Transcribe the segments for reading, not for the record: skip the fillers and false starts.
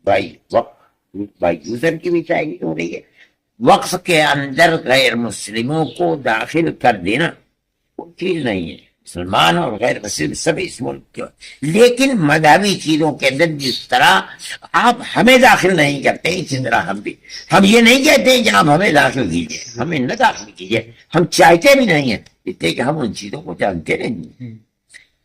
بھائی وقف بھائی یوزر کی بھی شاعری ہو رہی ہے، وقف کے اندر غیر مسلموں کو داخل کر دینا کوئی چیز نہیں ہے، مسلمان اور غیر مسلم سب اس ملک کے، لیکن مذہبی چیزوں کے اندر جس طرح آپ ہمیں داخل نہیں کرتے اسی طرح ہم یہ نہیں کہتے کہ آپ ہمیں داخل کیجیے، ہمیں نہ داخل کیجیے، ہم چاہتے بھی نہیں ہیں، اس لیے کہ ہم ان چیزوں کو جانتے نہیں ہیں،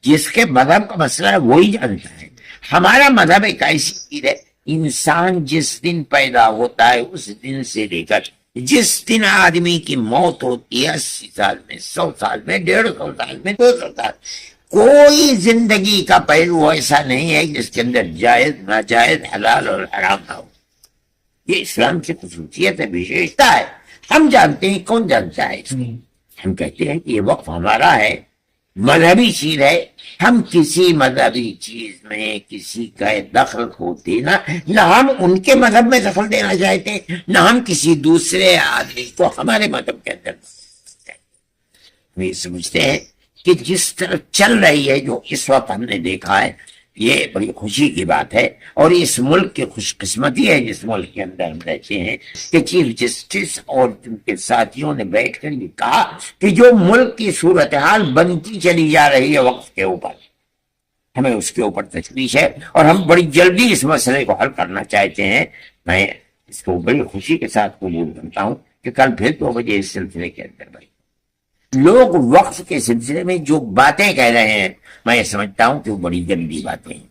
جس کے مذہب کا مسئلہ ہے وہی جانتا ہے۔ ہمارا مذہب ایک ایسی چیز ہے، انسان جس دن پیدا ہوتا ہے اس دن سے لے کر جس دن آدمی کی موت ہوتی ہے، 80 سال میں، 100 سال میں، 150 سال میں، 200 سال، کوئی زندگی کا پہلو ایسا نہیں ہے جس کے اندر جائز ناجائز حلال اور حرام نہ ہو۔ یہ اسلام کی خصوصیت ہے، وشیشتا ہے، ہم جانتے ہیں، کون جانتا ہے اس کو؟ ہم کہتے ہیں کہ یہ وقف ہمارا ہے، مذہبی چیز ہے، ہم کسی مذہبی چیز میں کسی کا دخل کو دینا، نہ ہم ان کے مذہب میں دخل دینا چاہتے ہیں، نہ ہم کسی دوسرے آدمی کو ہمارے مذہب کے اندر ہم یہ سمجھتے ہیں کہ جس طرح چل رہی ہے، جو اس وقت ہم نے دیکھا ہے، یہ بڑی خوشی کی بات ہے، اور اس ملک کی خوش قسمتی ہے جس ملک کے اندر ہم رہتے ہیں، کہ چیف جسٹس اور ان کے ساتھیوں نے بیٹھ کر یہ کہا کہ جو ملک کی صورتحال بنتی چلی جا رہی ہے وقف کے اوپر، ہمیں اس کے اوپر تشویش ہے اور ہم بڑی جلدی اس مسئلے کو حل کرنا چاہتے ہیں۔ میں اس کو بڑی خوشی کے ساتھ قبول کرتا ہوں کہ کل پھر 2 بجے اس سلسلے کے اندر بھائی لوگ وقف کے سلسلے میں جو باتیں کہہ رہے ہیں، میں یہ سمجھتا ہوں کہ وہ بڑی گندی باتیں ہیں۔